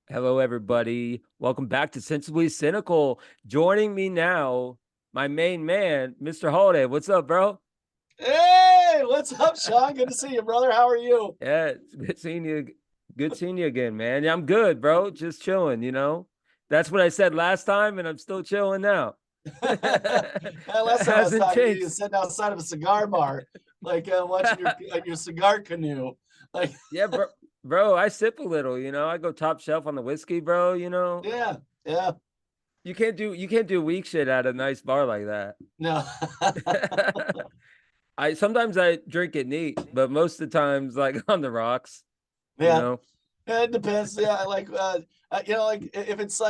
Hello, everybody. Welcome back to Sensibly Cynical. Joining me now, my main man, Mr. Holiday. What's up, bro? Hey, what's up, Sean? Good to see you, brother. How are you? Yeah, it's good seeing you. Good seeing you again, man. Yeah, I'm good, bro. Just chilling. That's what I said last time, and I'm still chilling now. Last time I was Hasn't talking to you, you changed. were sitting outside of a cigar bar, like watching your cigar canoe. Like, Yeah, bro, I sip a little. I go top shelf on the whiskey, bro. yeah, yeah, You can't do weak shit at a nice bar like that. no, I sometimes I drink it neat, but most of the times like on the rocks, you yeah. know. It depends. Yeah, like if it's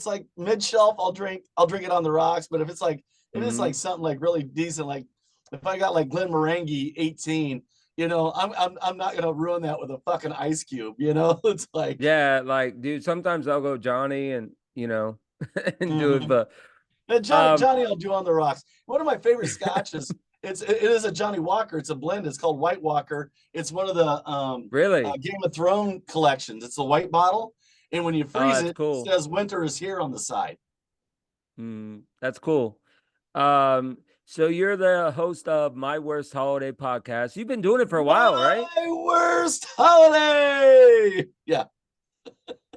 like mid shelf, I'll drink it on the rocks. But if it's like Hmm. something like really decent, like if I got like Glenmorangie 18, I'm not gonna ruin that with a fucking ice cube. It's like. Yeah, like dude, sometimes I'll go Johnny and and do it, Mhm. but And um Johnny will do on the rocks. One of my favorite scotches. It is a Johnny Walker. It's a blend. It's called White Walker. It's one of the really. Game of Thrones collections. It's a white bottle, and when you Oh, freeze that's it, it cool. says "Winter is here" on the side. That's cool. So you're the host of My Worst Holiday podcast. You've been doing it for a while, right? My worst holiday. Yeah,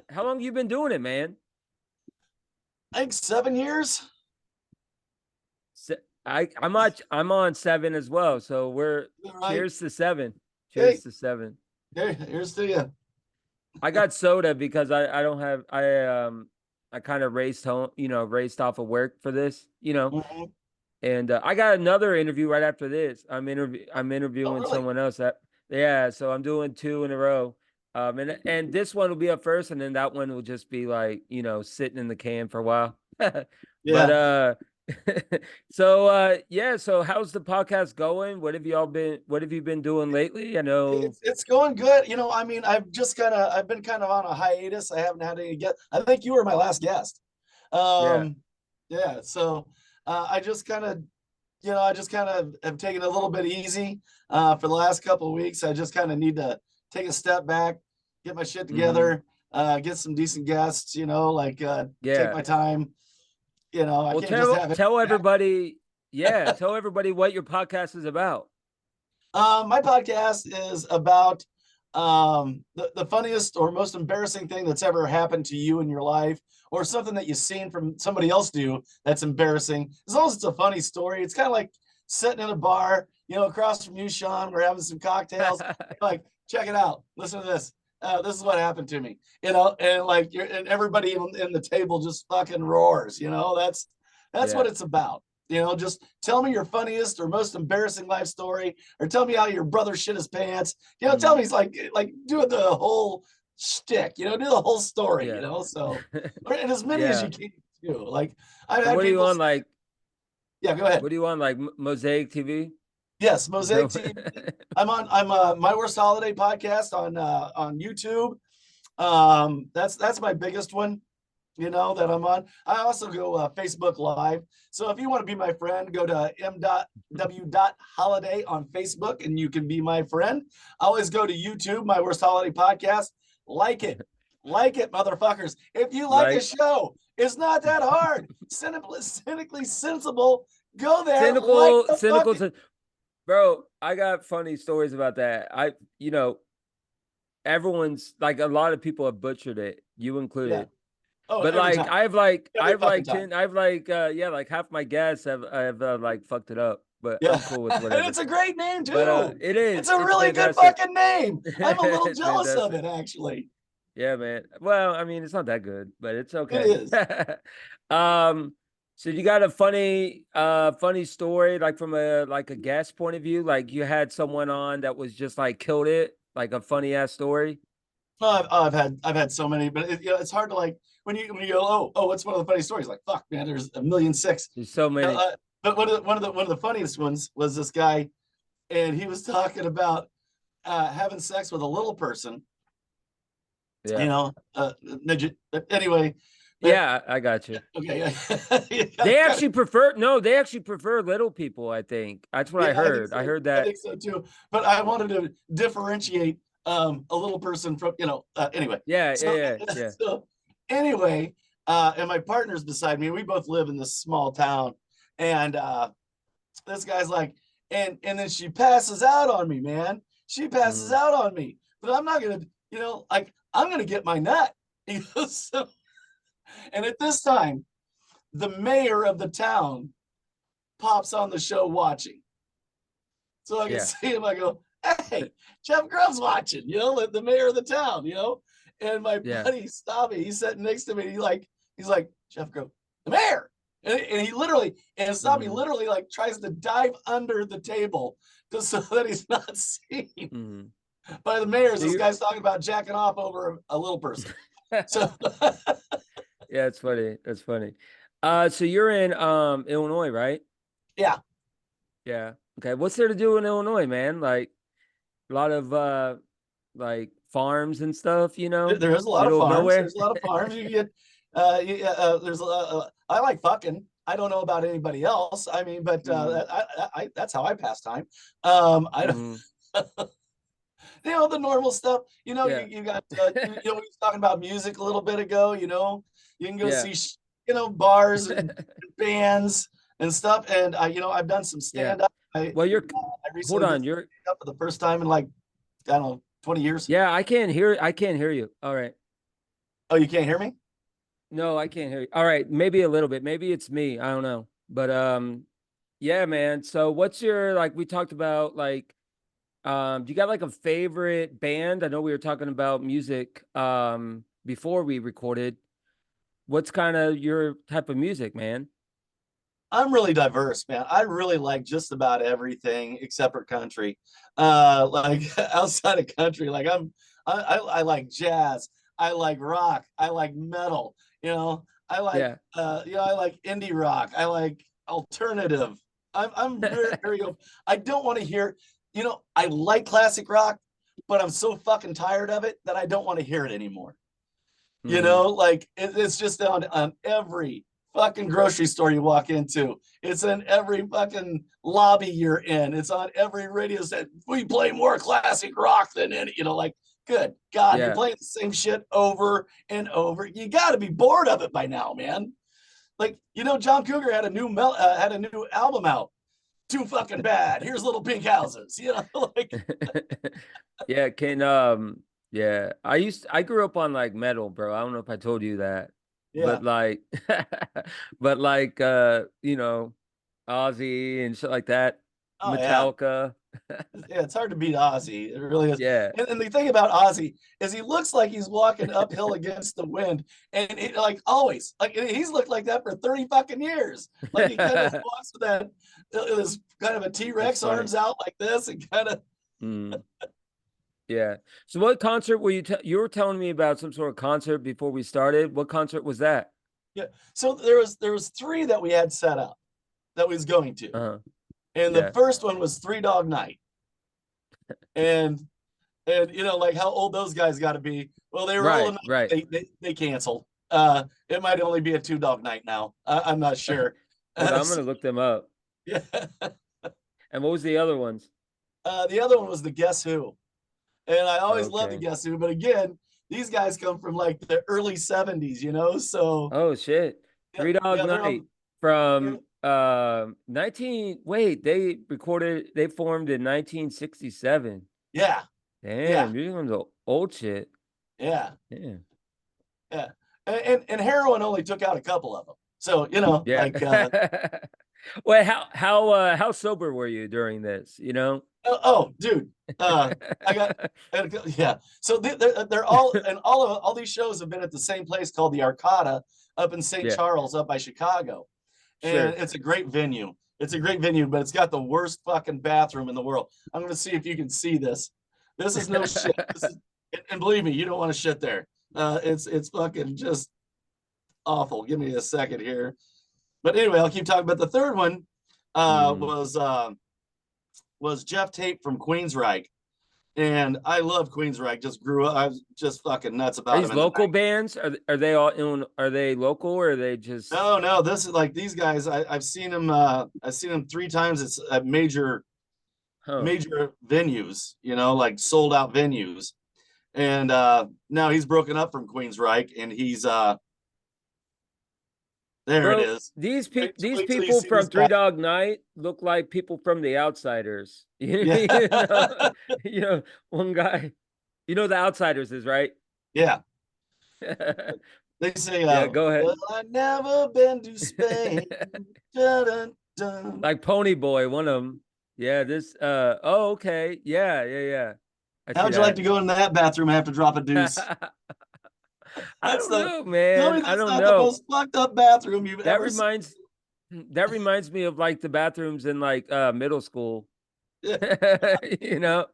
How long you been doing it, man? I think 7 years. Se- I'm on 7 as well. So we're Right. cheers to 7. Cheers Hey, to 7. here's to you. I got soda because I don't have I kind of raced home, raced off of work for this. Mhm. And I got another interview right after this. I'm Oh, interviewing really? someone else that yeah, so I'm doing 2 in a row. And this one will be up first and then that one will just be like, sitting in the can for a while. But Yeah. so how's the podcast going? What have you been doing lately? I know. It's going good. I mean, I've been kind of on a hiatus. I haven't had any guests. I think you were my last guest. Yeah. Um, yeah. So I just kind of have taken it a little bit easy for the last couple of weeks. I just kind of need to take a step back, get my shit Hmm. together, get some decent guests. Take Yeah. my time. I Well, can't just tell have it. tell everybody, yeah, tell everybody what your podcast is about. My podcast is about the funniest or most embarrassing thing that's ever happened to you in your life, or something that you've seen from somebody else do that's embarrassing. As long as it's a funny story, it's kind of like sitting in a bar, across from you, Sean. We're having some cocktails. Like, check it out. Listen to this. This is what happened to me, and like and everybody in the table just fucking roars. That's what Yeah. it's about. Just tell me your funniest or most embarrassing life story, or tell me how your brother shit his pants. Tell Mm, me, it's like do the whole shtick. Do the whole story. yeah. So, and as many as Yeah. you can do. Like, I've So had what are you people on say, like yeah, go ahead. what are you on like Mosaic TV? Yes, Is that Mosaic TV. I'm My Worst Holiday podcast on YouTube. That's my biggest one, that I'm on. I also go Facebook Live. So if you want to be my friend, go to m.w.holiday on Facebook and you can be my friend. I always go to YouTube, My Worst Holiday Podcast. Like it. Like it, motherfuckers. If you like a like show, it's not that hard. Cynically sensible. Go there, like cynical the cynical fucking. to bro, I got funny stories about that. Everyone's like a lot of people have butchered it, you Yeah. included. Oh, But every like time. I've like Every I've fucking like time. 10 I've like yeah, like half my guests have like fucked it up, but Yeah. I'm cool with And whatever. it's a great name But too. it It's is. a It's really good fantastic. fucking name. I'm a little It's jealous of fantastic. it, actually. Yeah, man. Well, I mean, it's not that good, but it's It okay. is. um, so you got a funny story, like from a guest point of view, like you had someone on that was just like killed it, like a funny ass story. I've had so many, but it's hard to, like, when you go, oh, what's one of the funny stories? Like, fuck, man, there's a million six. There's so many. But one of the funniest ones was this guy, and he was talking about having sex with a little person, Yeah. midget. But anyway, but Yeah, I got you. okay, yeah, you gotta They kind of. actually prefer no, they actually prefer little people, I think. That's what I Yeah, I think heard. I so. heard I that. think so too. But I wanted to differentiate a little person from, anyway. Yeah, yeah, So, yeah, yeah. so anyway, and my partner's beside me. We both live in this small town. And this guy's like, and then she passes out on me, man. She passes Mm, out on me. But I'm not gonna, like I'm gonna get my nut. He goes, and at this time, the mayor of the town pops on the show watching. So I can yeah. see him. I go, hey, Jeff Grubb's watching, the mayor of the town, And my Yeah. buddy Stabby, he's sitting next to me. He's like, Jeff Grubb, the mayor. And he literally, and Stabby Mm, literally like tries to dive under the table just so that he's not seen mm. by the mayors. So This you guy's talking about jacking off over a little person. So yeah, it's funny. That's funny. So you're in Illinois, right? yeah, Yeah. Okay. What's there to do in Illinois, man? Like a lot of like farms and stuff, there is a lot of middle of farms. nowhere. There's a lot of farms. You get, there's, I like fucking. I don't know about anybody else. I mean, but Mm, that's how I pass time. I don't, mm, the normal stuff. yeah. You got, we were talking about music a little bit ago. You can go Yeah. see, bars and bands and stuff. And I've done some Yeah. stand up. I Well, I hold recently did on. stand up for the first time in like I don't know 20 years. Yeah, I can't hear you. All right. Oh, you can't hear me? No, I can't hear you. All right, maybe a little bit. Maybe it's me. I don't know. But yeah, man. So what's your like we talked about like do you got like a favorite band? I know we were talking about music before we recorded. What's kind of your type of music, man? I'm really diverse, man. I really like just about everything except for country. Like outside of country, like I like jazz, I like rock, I like metal, Yeah. I like indie rock, I like alternative. I'm very, very open. I don't want to hear, I like classic rock, but I'm so fucking tired of it that I don't want to hear it anymore. Mm, Like it's just on every fucking grocery store you walk into. It's in every fucking lobby you're in. It's on every radio set. We play more classic rock than any, like, good God, you're yeah. playing the same shit over and over. You got to be bored of it by now, man. Like, John Cougar had a new album out. Too fucking bad. Here's Little Pink Houses. Like Yeah, yeah. I grew up on like metal, bro. I don't know if I told you that. yeah. But like but like Ozzy and shit like that, Oh yeah. Metallica. Yeah, it's hard to beat Ozzy. It really is. Yeah. And the thing about Ozzy is he looks like he's walking uphill against the wind. And like always, like he's looked like that for 30 fucking years. Like he kind of walks with that this kind of a That's T-Rex funny. arms out like this and kind of Mm, yeah. So what concert were you were telling me about some sort of concert before we started? What concert was that? yeah. So there was three that we had set up that we was going to. Uh-huh. And the Yeah. first one was Three Dog Night. And like how old those guys got to be. Well, they were old Right, enough. right. They canceled. It might only be a 2 Dog Night now. I'm not sure. Hold on, I'm So, gonna look them up. yeah. And what was the other ones? The other one was the Guess Who, and I always loved the Okay. Guess Who. But again, these guys come from like the early '70s, So Oh shit. yeah, Three Dog yeah, they're Night on. Yeah. from 19 wait, they formed in 1967. Yeah, yeah, Damn, you're doing the old shit. yeah, Yeah. yeah. And heroin only took out a couple of them. So Yeah. like Well, how sober were you during this, oh, dude, I got yeah. So they're all and all these shows have been at the same place called the Arcada up in St. Yeah, Charles, up by Chicago, and sure. it's a great venue. It's a great venue, but it's got the worst fucking bathroom in the world. I'm gonna see if you can see this. This is no shit. And believe me, you don't want to shit there. It's fucking just awful. Give me a second here. But anyway, I'll keep talking about the third one. Uh, Mm. was uh, was Jeff Tate from Queensryche. And I love Queensryche. Just grew up. I was just fucking nuts Are about him these in the local 90s. bands? Are they all in? Are they local or are they just? No, this is like these guys. I've seen them. I've seen them 3 times. It's a major. Huh. major venues, like sold out venues. And now he's broken up from Queensryche, and he's there it Bro, is. these Wait, people these wait till you people see this from Three guy. Dog Night look like people from The Outsiders. Yeah. You know, you know, one guy, you know The Outsiders is right. Yeah. They say, Yeah, go ahead. well, I've never been to Spain. Dun, dun, dun. Like Pony Boy, one of them. Yeah, this oh okay. Yeah, yeah, yeah. I How see would you like that. to go in that bathroom and have to drop a deuce? I That's don't the know, Tell man. me I that's don't not the know. most fucked up bathroom you've That ever seen. reminds that reminds me of like the bathrooms in like middle school. Yeah. You know?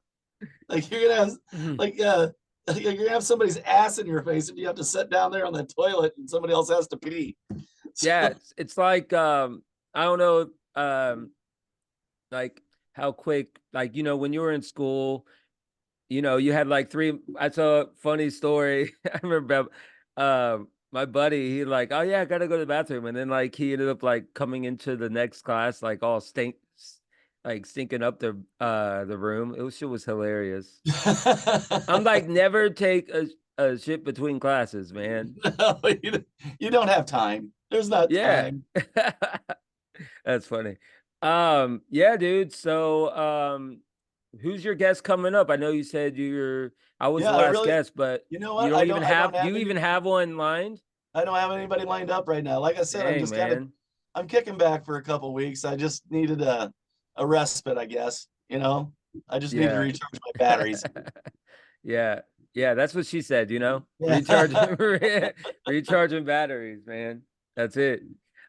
Like you're gonna have like you're gonna have somebody's ass in your face if you have to sit down there on the toilet and somebody else has to pee. Yeah, So, it's like I don't know like how quick like when you were in school, you had like three. I saw a funny story. I remember my buddy, he like, oh yeah, I gotta go to the bathroom. And then like he ended up like coming into the next class, like all like stinking up the room. Shit was hilarious. I'm like, never take a shit between classes, man. no, you don't have time. There's not Yeah. time. That's funny. Yeah, dude. So who's your guest coming up? I know you said I was Yeah, the I last really, guest, but you know you what? don't even I don't have do have you any, even have one lined? I don't have anybody lined up right now. Like I said, Dang, man. I'm kicking back for a couple weeks. I just needed a respite, I guess. I just need to Yeah. recharge my batteries. Yeah. Yeah, that's what she said, Yeah. recharging recharging batteries, man. That's it.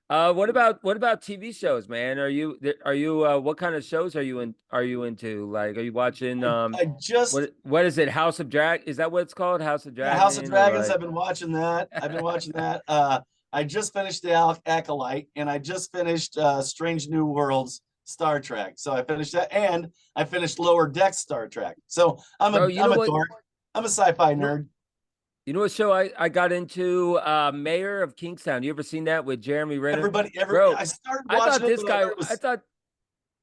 What about TV shows, man? Are you what kind of shows are you into? Like, are you watching I just what is it? House of Drag? Is that what it's called? House of Yeah, House of Dragon or Dragons. like I've been watching that. I've been watching that. I just finished the Acolyte, and I just finished Strange New Worlds Star Trek. So I finished that, and I finished Lower Decks Star Trek. So Bro, you I'm know a what? dork. I'm a sci-fi You know, nerd. you know what show I got into? Mayor of Kingstown. You ever seen that with Jeremy Renner? Bro, I started I watching thought it, this but I guy heard it I was thought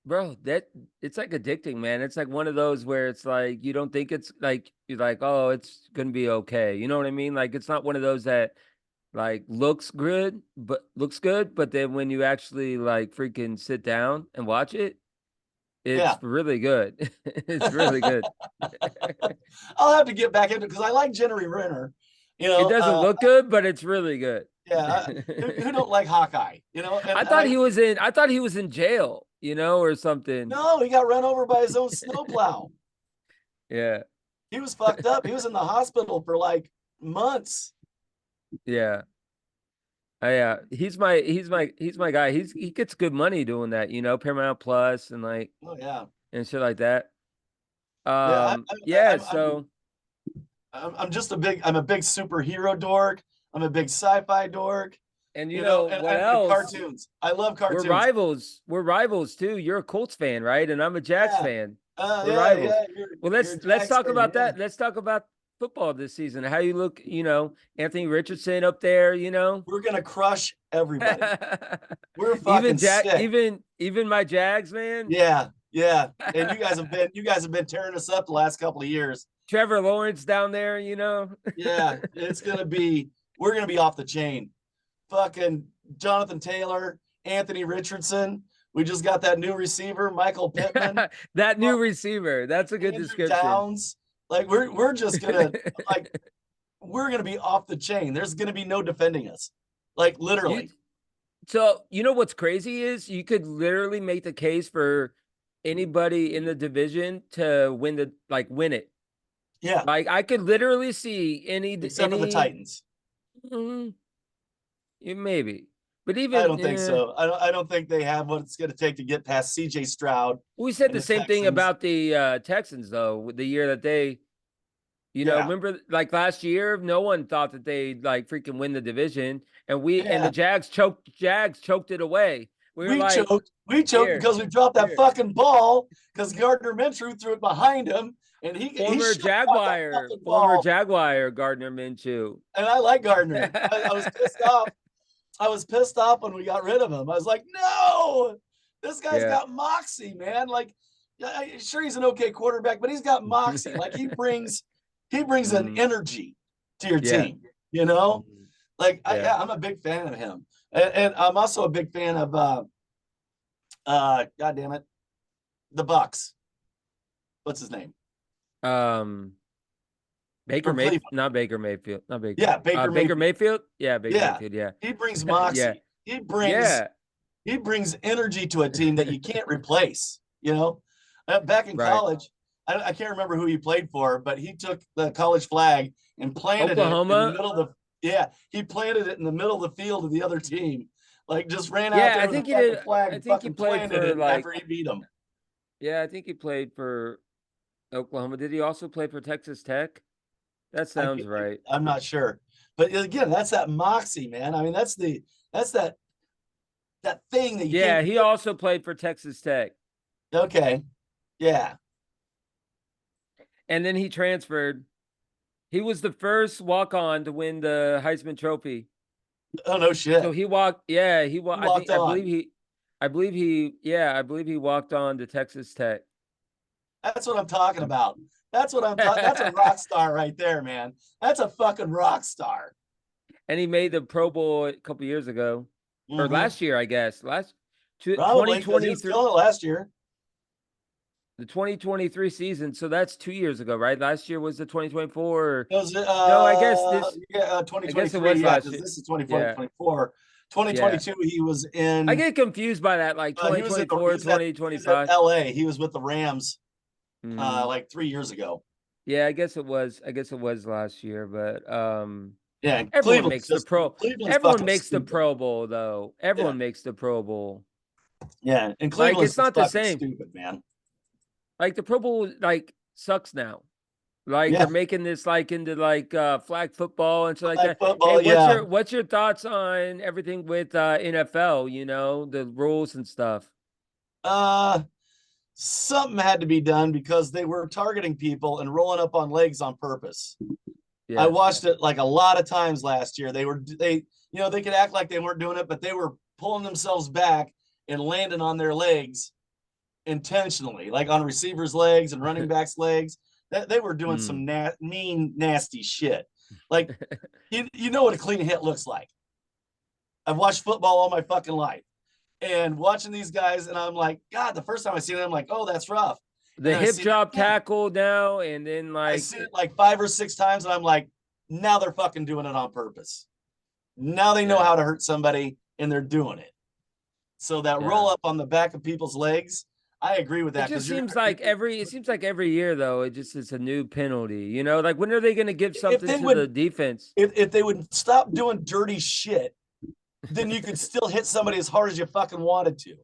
bro, that it's like addicting, man. It's like one of those where it's like you don't think it's like you're like, oh, it's gonna be okay. You know what I mean? Like it's not one of those that like looks good, but then when you actually like freaking sit down and watch it, it's yeah. really good. It's really good. I'll have to get back into it because I like Jeremy Renner. It doesn't look good, but it's really good. Yeah. Who don't like Hawkeye? I And thought he was in jail, or something. no, he got run over by his own snowplow. Yeah. He was fucked up. He was in the hospital for like months. Yeah. Yeah, he's my guy. He gets good money doing that, Paramount Plus and like Oh yeah, and shit like that. yeah. Yeah, so I'm a big superhero dork. I'm a big sci-fi dork. and what And else? cartoons. I love We're cartoons. rivals. We're rivals too. You're a Colts fan, right? And I'm a Jags Yeah, fan. We're yeah, rivals. yeah. Well, You're a let's Jags talk fan, about yeah. that. Let's talk about football this season. How you look, Anthony Richardson up there, We're gonna crush everybody. We're fucking sick. Even my Jags, man. Yeah, yeah. And you guys have been tearing us up the last couple of years. Trevor Lawrence down there, Yeah, we're gonna be off the chain. Fucking Jonathan Taylor, Anthony Richardson. We just got that new receiver, Michael Pittman. That new receiver. That's a good Andrew description. Downs. Like we're just gonna we're gonna be off the chain. There's gonna be no defending us. Like literally. So what's crazy is you could literally make the case for anybody in the division to win it. Yeah. Like I could literally see Except for the Titans. Maybe. But even I don't think so. I don't think they have what it's going to take to get past CJ Stroud. We said the same thing Texans. about the Texans though, the year that they remember like last year, no one thought that they'd like freaking win the division, and and the Jags choked it away. We choked because we dropped that fucking ball because Gardner Minshew threw it behind him, and former Jaguar Gardner Minshew. And I like Gardner. I was pissed off. I was pissed off when we got rid of him. I was like, no, this guy's got moxie, man. Like sure he's an okay quarterback, but he's got moxie. Like he brings an energy to your Yeah. team. You know, like Yeah. I'm a big fan of him, and I'm also a big fan of God damn it, the Bucks. What's his name? Baker From Mayfield, Cleveland. not Baker Mayfield, not Baker. Yeah, Baker Baker Mayfield. Mayfield. Yeah, Baker Yeah, Mayfield. Yeah, he brings yeah, moxie. yeah. He brings energy to a team that you can't replace. You know, back in Right. college, I can't remember who he played for, but he took the college flag and planted it in the Oklahoma. middle of the. Yeah, he planted it in the middle of the field of the other team. Like just ran out Yeah, there I with a think he fucking did. flag I and think he fucking played planted for it like. after he beat them. Yeah, I think he played for Oklahoma. Did he also play for Texas Tech? That sounds right. I'm not sure, but again, that's that moxie, man. I mean, that's that thing that you Yeah, can't. he also played for Texas Tech. Okay, yeah. And then he transferred. He was the first walk-on to win the Heisman Trophy. Oh no shit. So he walked. Yeah, he walked. He walked on. I believe he walked on to Texas Tech. That's what I'm talking about. That's what I'm talking. That's a rock star right there, man. That's a fucking rock star. And he made the Pro Bowl a couple years ago, or last year, I guess. Probably because he was 2023. killing it last year. The 2023 season. So that's 2 years ago, right? Last year was the 2024. Was it, no, I guess this. 2023. I guess it was yeah, last because year. this is 2024. 2022, he was in. I get confused by that, like 2024, 2025. LA. He was with the Rams like 3 years ago. Yeah, I guess it was last year, but yeah, everyone makes the Pro. Everyone makes stupid. the Pro Bowl though. Everyone makes the Pro Bowl. Yeah, and Cleveland's like, it's not the same. Stupid, man. Like the Pro Bowl like sucks now. Like they're making this like into like flag football and stuff like that. Football, hey, what's your thoughts on everything with NFL, you know, the rules and stuff? Something had to be done because they were targeting people and rolling up on legs on purpose. Yeah. I watched it like a lot of times last year. They could act like they weren't doing it, but they were pulling themselves back and landing on their legs intentionally, like on receivers' legs and running backs' legs. They were doing some mean, nasty shit. Like, you know what a clean hit looks like. I've watched football all my fucking life. And watching these guys, and I'm like, God, the first time I seen it, I'm like, oh, that's rough. The hip drop tackle now, and then like. I see it like 5 or 6 times, and I'm like, now they're fucking doing it on purpose. Now they know how to hurt somebody, and they're doing it. So that roll up on the back of people's legs, I agree with that. It just seems like every year though, it just is a new penalty. You know, like when are they going to give something to the defense? If they would stop doing dirty shit, then you could still hit somebody as hard as you fucking wanted to.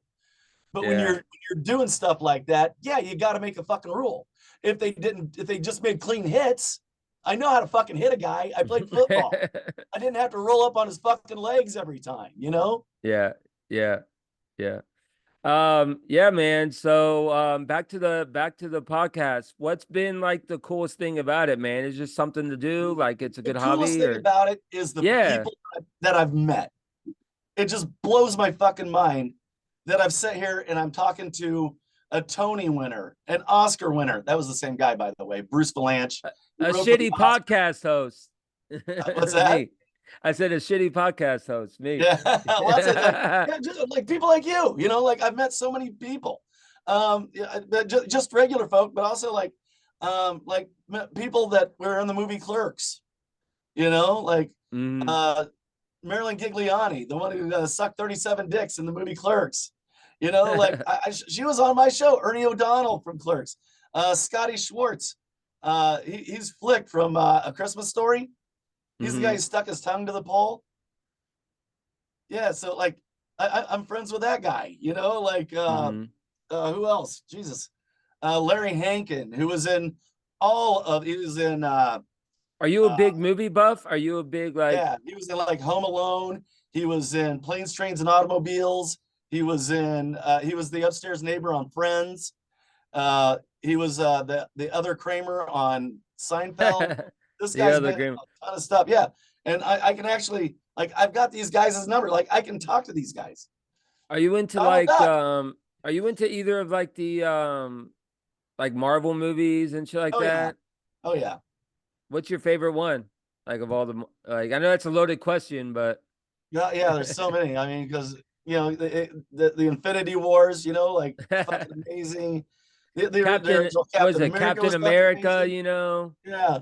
But when you're doing stuff like that, you got to make a fucking rule. If they just made clean hits, I know how to fucking hit a guy. I played football. I didn't have to roll up on his fucking legs every time, you know? Yeah, man. So back to the podcast. What's been like the coolest thing about it, man? It's just something to do, like it's a good hobby. The coolest thing about it is the people that I've met. It just blows my fucking mind that I've sat here and I'm talking to a Tony winner, an Oscar winner. That was the same guy, by the way, Bruce Valanche. A shitty podcast host. What's that? Me. I said a shitty podcast host. Me. Yeah. Just like people like you know, like I've met so many people, just regular folk, but also like people that were in the movie Clerks, you know, like Marilyn Gigliani, the one who sucked 37 dicks in the movie Clerks. You know, like she was on my show. Ernie O'Donnell from Clerks. Scotty Schwartz. He's Flick from A Christmas Story. He's the guy who stuck his tongue to the pole. Yeah, so like I'm friends with that guy. You know, like who else? Jesus, Larry Hankin, who was in he was in. Are you a big movie buff? Are you a big like? Yeah, he was in like Home Alone. He was in Planes, Trains, and Automobiles. He was in. He was the upstairs neighbor on Friends. He was the other Kramer on Seinfeld. This guy's been a ton of stuff. Yeah, and I can actually like I've got these guys' number. Like I can talk to these guys. Are you into like Are you into either of like the like Marvel movies and shit like Oh yeah. that? Oh yeah. What's your favorite one? Like of all the like, I know that's a loaded question, but Yeah, yeah, there's so many. I mean, because the Infinity Wars, like fucking amazing. The Captain, original was Captain it America Captain was fucking America? amazing. Yeah,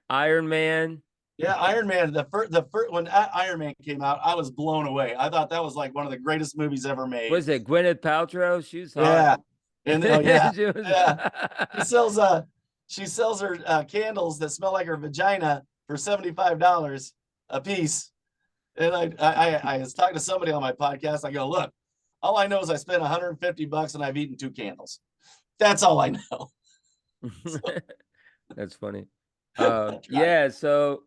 Iron Man. yeah. Iron Man. The first when Iron Man came out, I was blown away. I thought that was like one of the greatest movies ever made. Was it Gwyneth Paltrow? She was hot. Yeah, and oh yeah, She was. yeah. She sells she sells her candles that smell like her vagina for $75 a piece. And I was talking to somebody on my podcast. I go, look, all I know is I spent $150 and I've eaten 2 candles. That's all I know. So, That's funny. try. Yeah. So,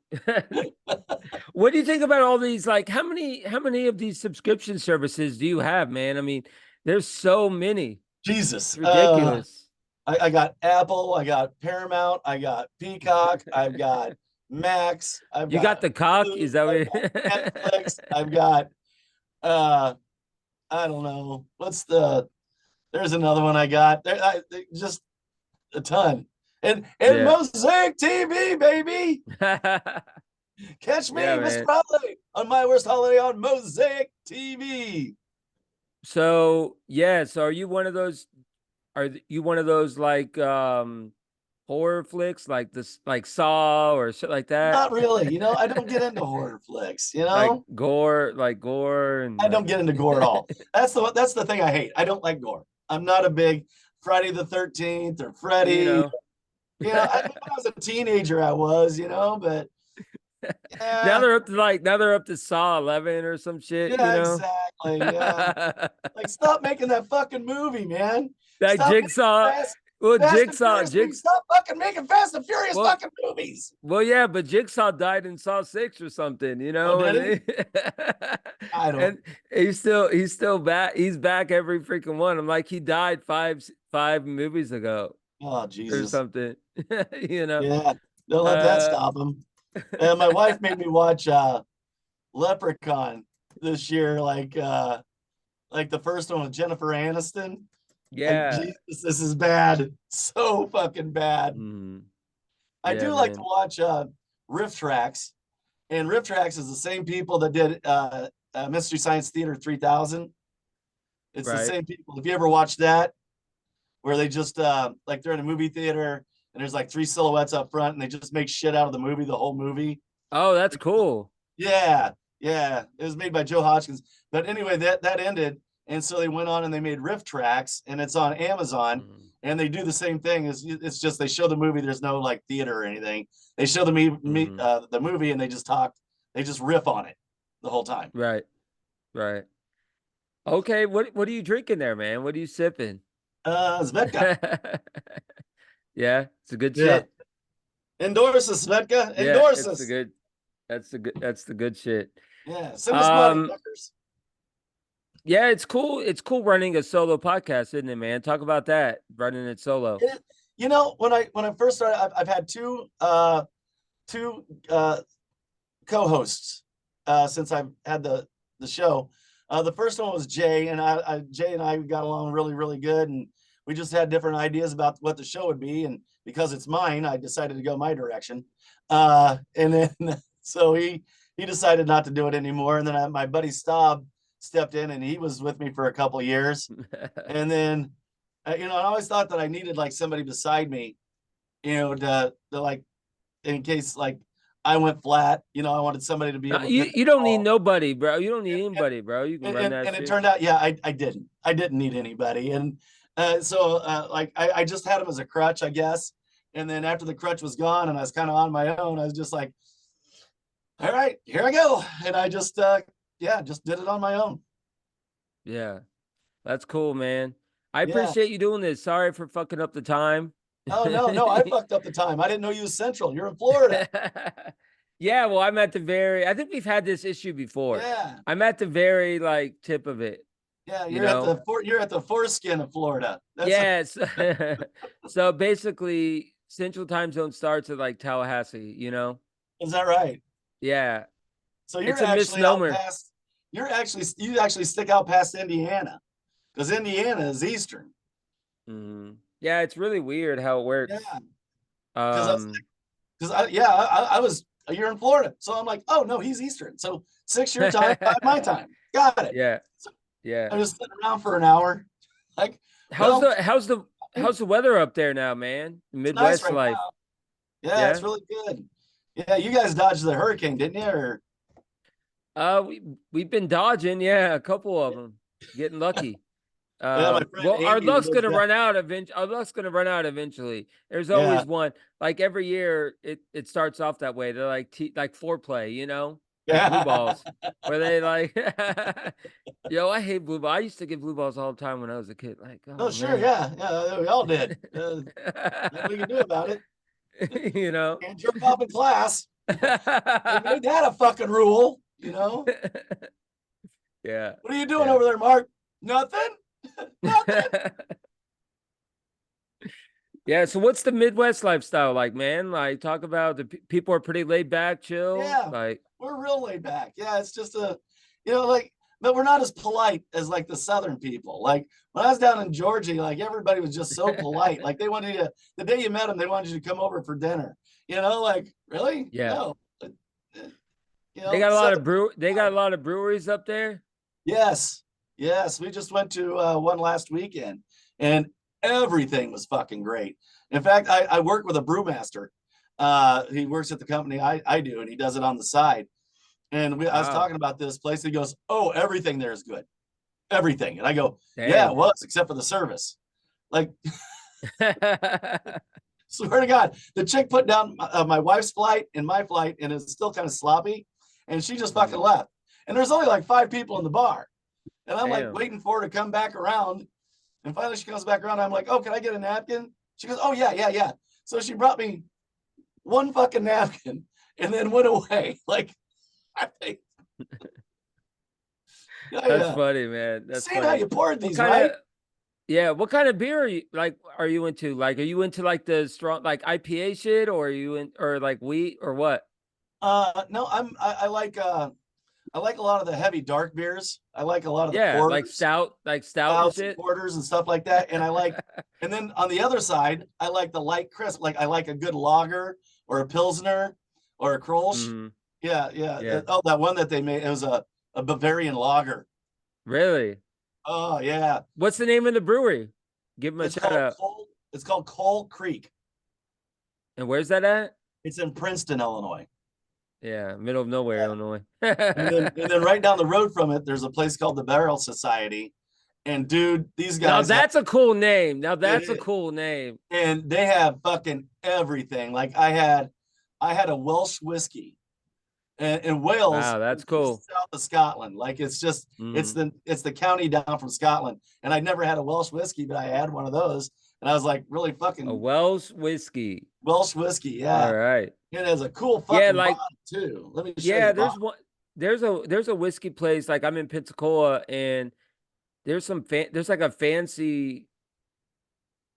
what do you think about all these? Like, how many of these subscription services do you have, man? I mean, there's so many. Jesus. It's ridiculous. I got Apple, I got Paramount, I got Peacock, I've got Max, I've You got got the cock? Hulu, Is that I've got what? Netflix, I've got uh I don't know. There's another one I got. Just a ton. And Yeah. Mosaic TV, baby. Catch Yeah, me, Mr. man. Holiday, on my worst holiday on Mosaic TV. So, yeah. So, are you one of those? You one of those like horror flicks, like this, like Saw or shit like that? Not really. I don't get into horror flicks, Like gore, and I don't like, get into gore at all. That's the thing I hate. I don't like gore. I'm not a big Friday the 13th or you Freddy. know. When I was a teenager, I was, but Now yeah, they're up to Saw 11 or some shit, yeah, exactly. Yeah. Like, stop making that fucking movie, man. Like Stop making Jigsaw. Well, Fast and Jigsaw, Furious movies. Stop fucking making Fast and Furious well, fucking movies. well, yeah, but Jigsaw died in Saw 6 or something, Oh, did he? and I don't. and he's still back. He's back every freaking one. I'm like, he died five movies ago Oh, or Jesus. something. you know. Yeah. Don't let that Uh, stop him. And my wife made me watch Leprechaun this year, like the first one with Jennifer Aniston. Like, yeah. Jesus, this is bad. So fucking bad. Mhm. I Yeah, do like to man. watch Riff Tracks, and Riff Tracks is the same people that did Mystery Science Theater 3000. It's the Right. same people. If you ever watched that, where they just like they're in a movie theater and there's like 3 silhouettes up front and they just make shit out of the movie, the whole movie. Oh, that's cool. Yeah, yeah. It was made by Joe Hodgkins. But anyway, that ended. And so they went on and they made Riff Tracks, and it's on Amazon. Mhm. And they do the same thing. It's just they show the movie. There's no like theater or anything. They show Mhm. the movie and they just talk. They just riff on it the whole time. Right. Right. Okay, what are you drinking there, man? What are you sipping? Svedka. Yeah, it's a good Yeah. shit. Endorse us, Svedka. Yeah, Endorse it's the us. good. That's the good shit. Yeah. Send us money, Um, fuckers. yeah, it's cool. It's cool running a solo podcast, isn't it, man? Talk about that, running it solo. When I first started, I've had two co-hosts since I've had the show. The first one was Jay, and Jay and I got along really, really good, and we just had different ideas about what the show would be. And because it's mine, I decided to go my direction. And then so he decided not to do it anymore. And then my buddy Staub stepped in, and he was with me for a couple of years. And then I always thought that I needed like somebody beside me, to like in case like I went flat. I wanted somebody to be No, able to you pick the you don't need ball. nobody, bro. You don't need And, anybody, bro. You can run that and it shit. turned out, yeah, I didn't need anybody. And so like I just had him as a crutch, I guess. And then after the crutch was gone and I was kind of on my own, I was just like, all right, here I go. And I just just did it on my own. Yeah, that's cool, man. I Yeah. appreciate you doing this. Sorry for fucking up the time. Oh, no, I fucked up the time. I didn't know you was Central. You're in Florida. Yeah, well, I'm at the I think we've had this issue before. Yeah. I'm at the very like tip of it, Yeah, you you're at the foreskin of Florida. Yes. So basically, Central Time Zone starts at like Tallahassee, Is that right? Yeah. So It's a misnomer. you actually stick out past Indiana, because Indiana is Eastern. Mhm. Yeah, it's really weird how it Yeah, works. because Um, I was a year in Florida, so I'm like, oh no, he's Eastern, so 6 your time, 5 my time. Got it. yeah, So yeah. I just sitting around for an hour, like, How's well, the how's the how's the weather up there now, man? it's nice Midwest right life. now. Yeah, it's Yeah. really good. Yeah, you guys dodged the hurricane, didn't you? Or We've been dodging, yeah, a couple of them, getting lucky. yeah, my friend Well, our Amy luck's lives gonna down. run out eventually. Our luck's gonna run out eventually. There's Yeah, always one. Like every year, it starts off that way. They're like like foreplay, like blue yeah. balls, where they like, yo, I hate blue ball. I used to get blue balls all the time when I was a kid. Like, Oh, oh sure, man, yeah, we all did. Nothing we can do about it. you know. Can't jerk off in class. They made that a fucking rule, you know? Yeah, What are you doing yeah. over there, Mark? Nothing. Nothing. Yeah, so what's the Midwest lifestyle like, man? Like, talk about the people are pretty laid back, chill. Yeah, Like, we're real laid back. Yeah, it's just like, but we're not as polite as like the Southern people. Like when I was down in Georgia, like everybody was just so polite. Like they wanted you to, the day you met them, they wanted you to come over for dinner. Like, really? yeah, No. Southern. they got a lot of breweries up there. Yes. Yes. We just went to one last weekend and everything was fucking great. In fact, I work with a brewmaster. He works at the company I do, and he does it on the side. And I was Wow, talking about this place. And he goes, oh, everything there is good. Everything. And I go, yeah, it dang. was, except for the service. Like, swear to God, the chick put down my wife's flight and my flight, and it's still kind of sloppy. And she just fucking Mm, left. And there's only like 5 people in the bar. And I'm like damn. waiting for her to come back around. And finally she comes back around. I'm like, oh, can I get a napkin? She goes, oh, yeah, yeah, yeah. So she brought me one fucking napkin and then went away. Like, I think, That's yeah, funny, man. That's seeing how funny. you poured What these, kind right? of Yeah, what kind of beer are you into? Like, are you into like the strong like IPA shit, or are you in or like wheat or what? No, I like a lot of the heavy dark beers. I like a lot of the Yeah, porters, like stout and stouts and shit. porters and stuff like that. And then on the other side, I like the light crisp. Like I like a good lager or a pilsner or a Kolsch. Hmm. Yeah, yeah. Yeah, Oh, that one that they made, it was a Bavarian lager. really. Oh yeah. What's the name of the brewery? Give them a It's shout called out. Coal. It's called Coal Creek. And where's that at? It's in Princeton, Illinois. Yeah, middle of nowhere, Yeah. Illinois. And then right down the road from it, there's a place called the Barrel Society. And dude, these Now guys have that's a cool name. Now it that's a is, cool name. and they have fucking everything. Like I had a Welsh whiskey. And Wales Wow, is that's just cool. south of Scotland. Like it's Hmm. the county down from Scotland. And I'd never had a Welsh whiskey, but I had one of those, and I was like really A fucking Welsh whiskey. Welsh whiskey. All Yeah, right. it has a cool Yeah, fucking like bottle too. Let me show you yeah, the bottle. there's a whiskey place, like I'm in Pensacola, and there's like a fancy,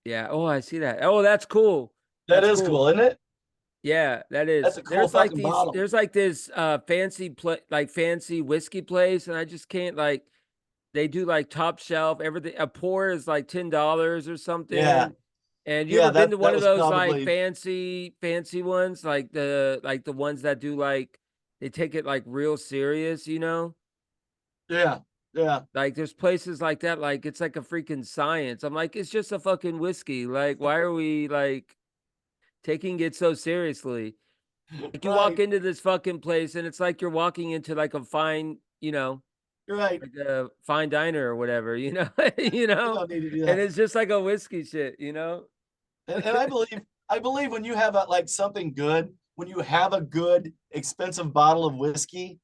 yeah. Oh, I see that. Oh, that's cool. That That's is cool. cool, isn't it? Yeah, that That's is. a cool fucking bottle. There's like this fancy whiskey place, and I just can't like they do like top shelf everything. A pour is like $10 or Yeah, something. And you yeah. ever been to That one of was those like probably fancy ones, like the ones that do like they take it like real serious, yeah, yeah. Like there's places like that, like it's like a freaking science. I'm like, it's just a fucking whiskey. Like, why are we like taking it so seriously? Like you walk Right, into this fucking place and it's like you're walking into like a fine, right. like a fine diner or whatever, you You know, don't need to do and that. it's just like a whiskey shit. And I believe when you have like something good, when you have a good expensive bottle of whiskey,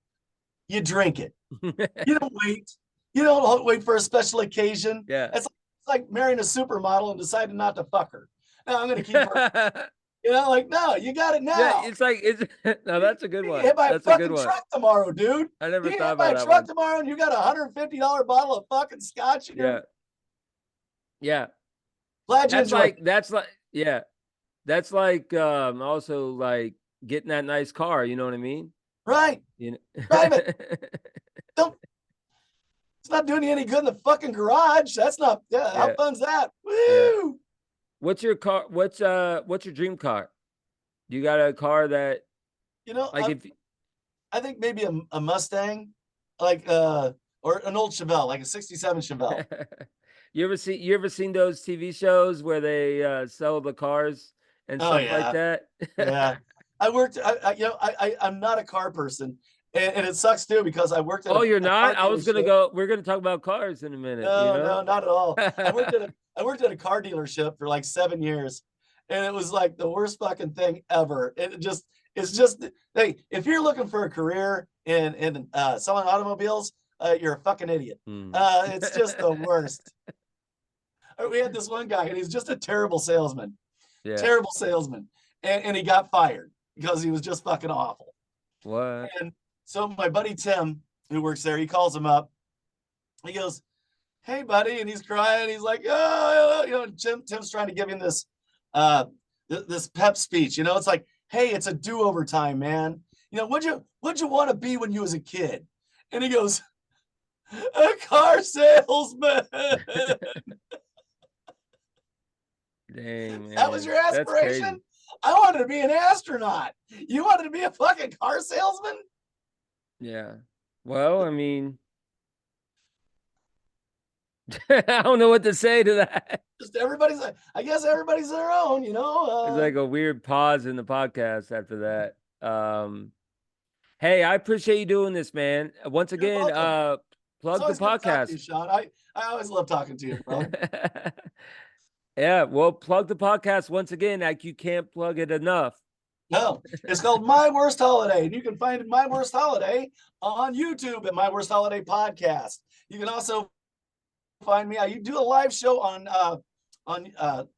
you drink it. You don't wait. You don't wait for a special occasion. Yeah. It's like marrying a supermodel and deciding not to fuck her. No, I'm gonna keep her. Like, no, you got it Yeah, now. it's like it's no, You that's a good get one. hit by a That's a good fucking one. truck tomorrow, dude. I You never get thought hit by about a that truck one. tomorrow and you got $150 bottle of fucking scotch in Yeah. your. Yeah. Glad you enjoyed it. Yeah. That's like also like getting that nice car, you know what I mean? Right. You know. Drive it. Don't. It's not doing you any good in the fucking garage. That's not. Yeah. How Yeah. fun's that? Yeah. Woo. What's your car? What's your dream car? You got a car that You know, like if I think maybe a Mustang, like or an old Chevelle, like a '67 Chevelle. you ever seen those TV shows where they sell the cars and Oh stuff like yeah, that? yeah. I worked. I'm not a car person, and it sucks too because I worked at Oh, you're a car not? I was gonna dealership. go. We're gonna talk about cars in a minute, you No, know? no, not at all. I worked at a car dealership for like 7 years, and it was like the worst fucking thing ever. It's just hey, if you're looking for a career in selling automobiles, you're a fucking idiot. Hmm. It's just the worst. We had this one guy, and he's just a Yeah. terrible salesman, and he got fired because he was just fucking awful. What? And so my buddy Tim, who works there, he calls him up. He goes, "Hey, buddy," and he's crying. He's like, "Oh, you know." Tim's trying to give him this, this pep speech. You know, it's like, "Hey, it's a do-over time, man. You know, what'd you want to be when you was a kid?" And he goes, "A car salesman." Dang, That was man. your That's crazy. aspiration? I wanted to be an astronaut. You wanted to be a fucking car salesman? Yeah. Well, I mean, I don't know what to say to that. Just everybody's, I guess everybody's their own, you It's know? like a weird pause in the podcast after that. Hey, I appreciate you doing this, man. Once You're again, welcome. It's plug the always good to talk to you, podcast. Sean. I always love talking to you, brother. Yeah, well, plug the podcast once again, like you can't plug it enough. No, it's called My Worst Holiday. And you can find My Worst Holiday on YouTube at My Worst Holiday Podcast. You can also find me. I do a live show on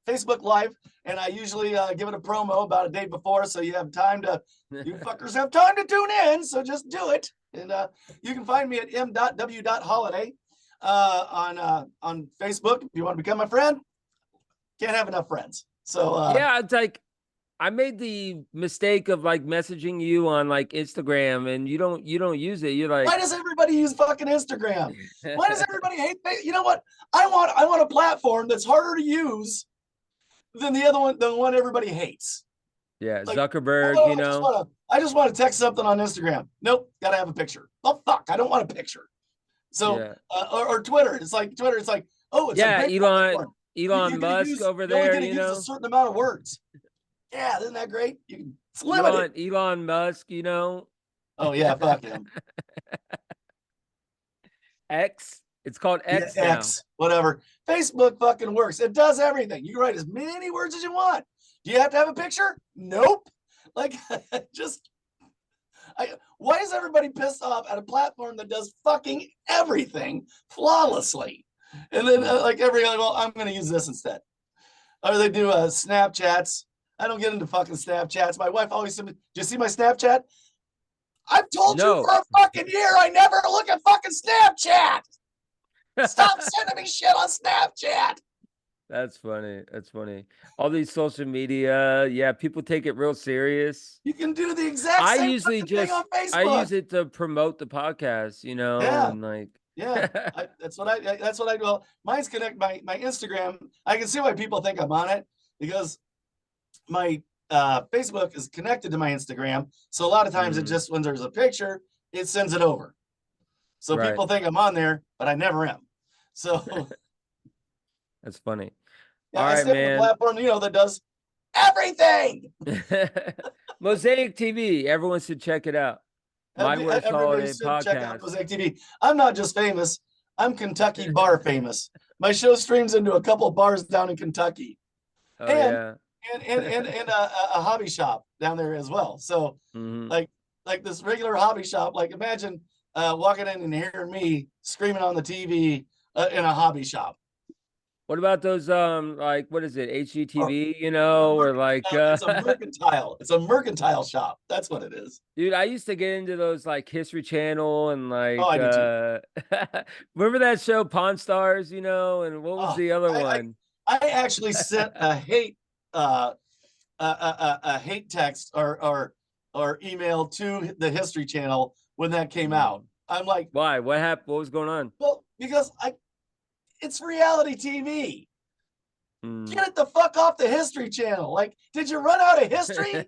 Facebook Live, and I usually give it a promo about a day before, so you fuckers have time to tune in. So just do it, and you can find me at m.w.holiday on Facebook if you want to become my friend. Can't have enough friends. So Yeah, it's like I made the mistake of like messaging you on like Instagram and you don't use it. You're like why does everybody use fucking Instagram? Why does everybody hate? You know what? I want a platform that's harder to use than the one everybody hates. Yeah, Like, Zuckerberg, you know. I just want to text something on Instagram. Nope, gotta have a picture. Oh fuck, I don't want a picture. So Yeah. or Twitter. It's like Twitter. It's like, oh, it's a Yeah, great platform. Elon Musk over You're only there, gonna you use a know. certain amount of words. Yeah, isn't that great? It's limited. Elon Musk, you know. Oh yeah, fuck him. X. It's called Yeah, X now. X, whatever. Facebook fucking works. It does everything. You can write as many words as you want. Do you have to have a picture? Nope. Like, just, why is everybody pissed off at a platform that does fucking everything flawlessly? And then, like, well, I'm going to use this instead. Or they do Snapchats. I don't get into fucking Snapchats. My wife always said, "Do you see my Snapchat?" I've told you for a fucking year I never look at fucking Snapchat. Stop sending me shit on Snapchat. That's funny. That's funny. All these social media, yeah, people take it real serious. You can do the exact same thing on Facebook. I use it to promote the podcast, you know, yeah. and like yeah, that's what I do. Well, mine's connect my Instagram. I can see why people think I'm on it because my Facebook is connected to my Instagram. So a lot of times it just when there's a picture, it sends it over. So people think I'm on there, but I never am. So that's funny. Yeah, all I right, stay on a platform, that does everything. Mosaic TV. Everyone should check it out. My Worst Holiday Podcast. Check out Mosaic TV. I'm not just famous. I'm Kentucky bar famous. My show streams into a couple bars down in Kentucky. Oh, yeah. And a hobby shop down there as well. So like this regular hobby shop, like imagine walking in and hearing me screaming on the TV in a hobby shop. What about those like what is it, HGTV, you know, or like it's a mercantile shop. That's what it is. Dude, I used to get into those like History Channel and like I do too. remember that show Pawn Stars, you know, and what was the other one? I actually sent a hate text or email to the History Channel when that came out. I'm like, why? What happened? What was going on? Well, because it's reality TV. Mm. Get it the fuck off the History Channel. Like, did you run out of history?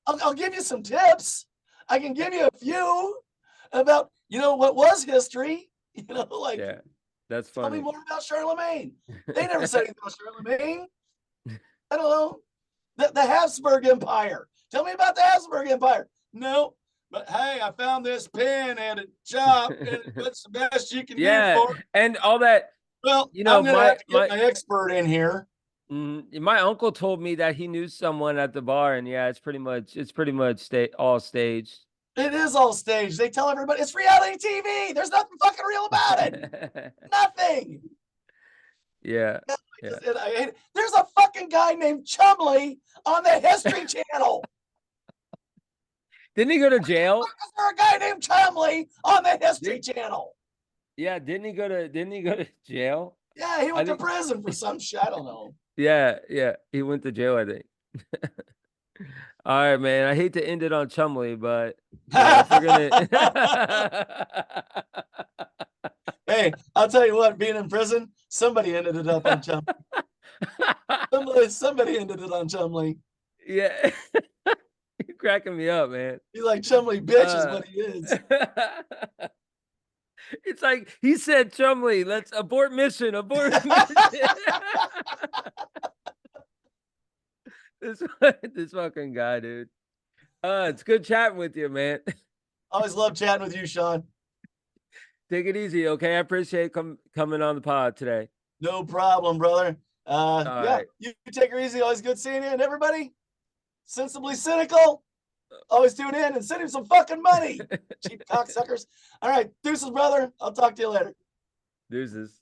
I'll give you some tips. I can give you a few about, what was history. Like, Yeah, that's tell me funny. more about Charlemagne. They never said anything about Charlemagne. I don't know. The Habsburg Empire. Tell me about the Habsburg Empire. No, but hey, I found this pen and a chop, and what's the best you can do Yeah, for it? and all that, Well, you know, I'm gonna my have to get my my expert in here. my uncle told me that he knew someone at the bar, and yeah, it's pretty much all staged. It is all staged. They tell everybody it's reality TV. There's nothing fucking real about it. Nothing. Yeah, yeah. There's a fucking guy named Chumley on the History Channel. Didn't he go to jail? Is there a guy named Chumley on the History Channel? Yeah, didn't he go to jail? Yeah, he I went to think prison for some shit. I don't know. yeah, yeah, he went to jail, I think. All right, man. I hate to end it on Chumley, but if we're gonna Hey, I'll tell you what, being in prison, somebody ended it up on Chumley. Somebody ended it on Chumley. Yeah. You're cracking me up, man. He's like, Chumley bitch is what he is. It's like he said, Chumley, let's abort mission, abort mission. This fucking guy, dude. It's good chatting with you, man. Always love chatting with you, Sean. Take it easy, okay? I appreciate coming on the pod today. No problem, brother. Yeah, right. you take her easy. Always good seeing you. And everybody, sensibly cynical. Always tune in and send him some fucking money. Cheap cocksuckers. All right. Deuces, brother. I'll talk to you later. Deuces.